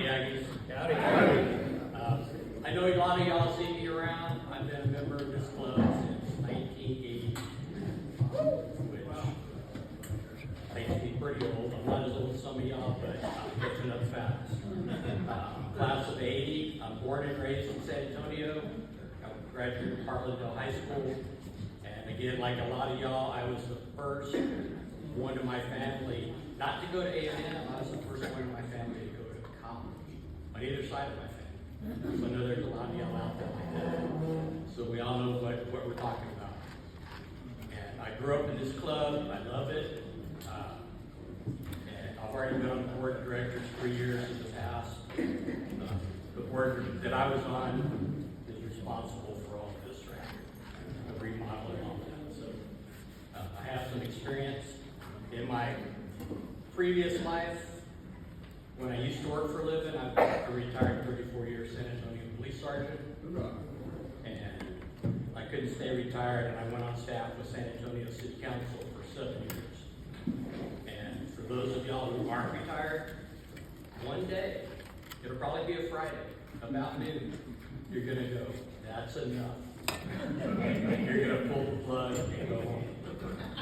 Aggies. Howdy. I know a lot of y'all see me around. I've been a member of this club since 1980, which makes me pretty old. I'm not as old as some of y'all, but I'm catching up fast. Class of 80. I'm born and raised in San Antonio. I graduated from Harlandale High School. And again, like a lot of y'all, I was the first one in my family not to go to A&M. I was the first one in my family to go to college on either side of my family. So I know there's a lot of y'all out there like that. So we all know what we're talking about. And I grew up in this club. I love it. And I've already been on the board of directors 3 years in the past. The board that I was on is responsible for all of this right here, the remodeling and all that. So I have some experience in my previous life. When I used to work for a living, I retired 34 years San Antonio police sergeant. And I couldn't stay retired, and I went on staff with San Antonio City Council for 7 years. And for those of y'all who aren't retired, one day, it'll probably be a Friday, about noon, you're gonna go, that's enough. You're gonna pull the plug and go home.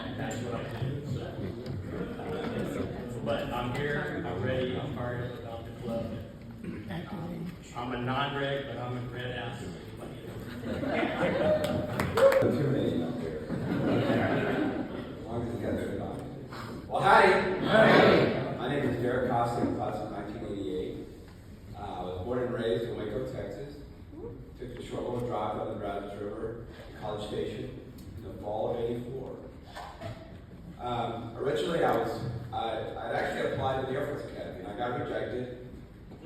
And that's what I did. So, but I'm here, I'm ready, I'm fired up about the club. I'm a non-reg, but I'm a red ass. Too many up there. As long as you got it on. Well, howdy. My name is Derek Costa, class of 1988. I was born and raised in Waco, Texas. Took a short little drive on the Brazos River to College Station in the fall of '84. Originally, I'd actually applied to the Air Force Academy, and I got rejected.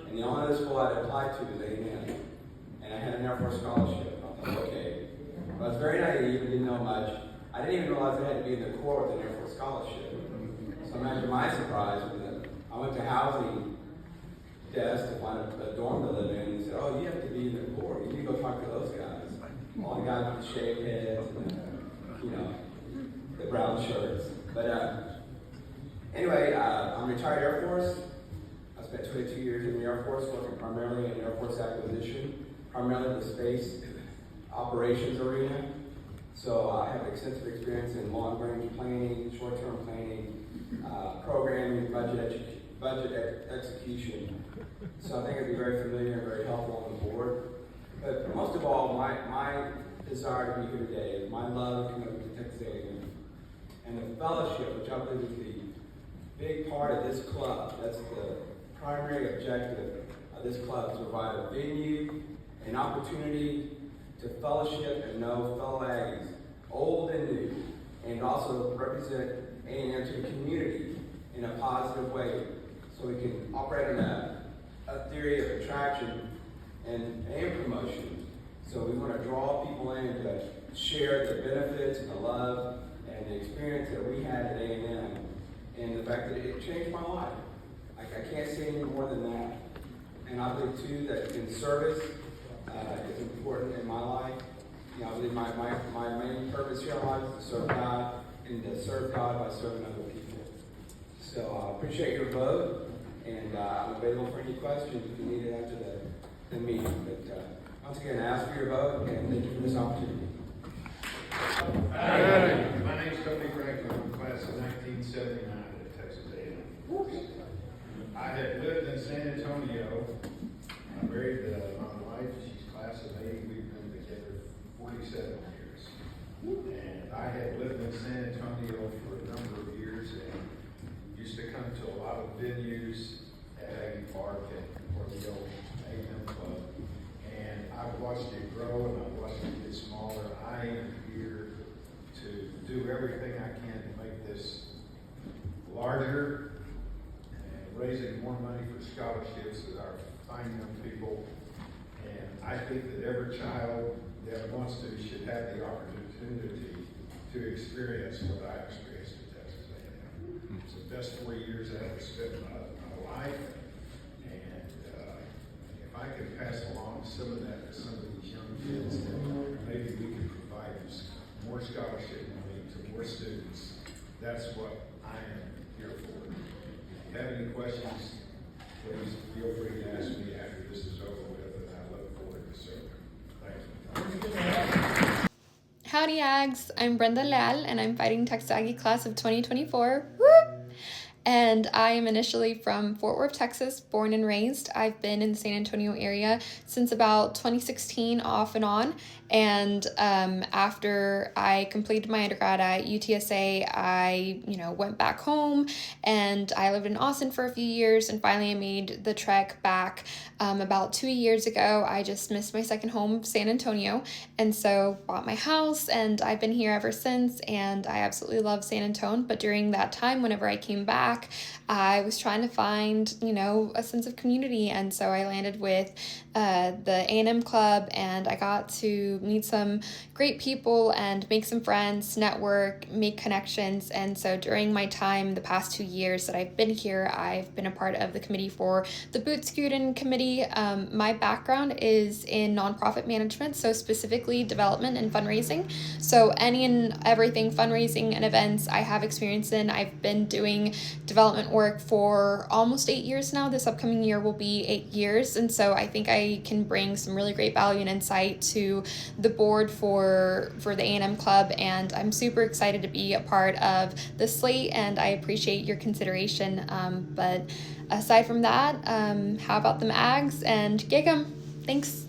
And the only other school I'd applied to was A&M, and I had an Air Force scholarship. I thought, okay. But I was very naive and didn't know much. I didn't even realize I had to be in the Corps with an Air Force scholarship. So imagine my surprise when I went to housing desk to find a dorm to live in, and he said, "Oh, you have to be in the Corps. You need to go talk to those guys. All the guys with the shaved heads and the brown shirts." But anyway, I'm retired Air Force. I spent 22 years in the Air Force, working primarily in Air Force acquisition, primarily the space operations arena. So I have extensive experience in long-range planning, short-term planning, programming, budget execution. So I think it'd be very familiar and very helpful on the board. But most of all, my desire to be here today is my love and commitment to Texas A&M. And the fellowship, which I believe is the big part of this club, that's the primary objective of this club, to provide a venue, an opportunity to fellowship and know fellow Aggies, old and new, and also represent A&M to the community in a positive way, so we can operate on a theory of attraction and promotion. So we want to draw people in to share the benefits and the love and the experience that we had at A&M, and the fact that it changed my life. I can't say any more than that. And I believe too that in service is important in my life. I believe my main purpose here in life is to serve God, and to serve God by serving other people. So I appreciate your vote, and I'm available for any questions if you need it after the meeting. But once again, I ask for your vote, and thank you for this opportunity. My name is Tony Franklin. I'm class of 1979 at Texas A&M. I had lived in San Antonio. I married my wife. She's class of 80. We've been together 47 years. And I had lived in San Antonio for a number of years and used to come to a lot of venues at Aggie Park or the old A&M Club. And I've watched it grow and I've watched it get smaller. I am here to do everything I can to make this larger and raising more money for scholarships with our fine young people. And I think that every child that wants to should have the opportunity to experience what I experienced at Texas A&M. It's the best 4 years I ever spent in my life. And if I could pass along some of that to some of these young kids, then maybe we could provide more scholarship money to more students. That's what I am here for. If you have any questions, please feel free to ask me. Howdy Ags, I'm Brenda Leal and I'm fighting Texas Aggie class of 2024. Whoop! And I am initially from Fort Worth, Texas, born and raised. I've been in the San Antonio area since about 2016 off and on. And after I completed my undergrad at UTSA, I, went back home and I lived in Austin for a few years, and finally I made the trek back about 2 years ago. I just missed my second home, San Antonio, and so bought my house, and I've been here ever since, and I absolutely love San Antonio. But during that time, whenever I came back, I was trying to find, a sense of community, and so I landed with the A&M Club, and I got to meet some great people and make some friends, network, make connections. And so during my time, the past 2 years that I've been here, I've been a part of the committee for the Boot Scootin' Committee. My background is in nonprofit management, so specifically development and fundraising. So any and everything fundraising and events I have experience in. I've been doing development work for almost 8 years now. This upcoming year will be 8 years. And so I think I can bring some really great value and insight to the board for the A&M Club, and I'm super excited to be a part of the slate, and I appreciate your consideration. But aside from that, how about them Ags, and gig 'em. Thanks.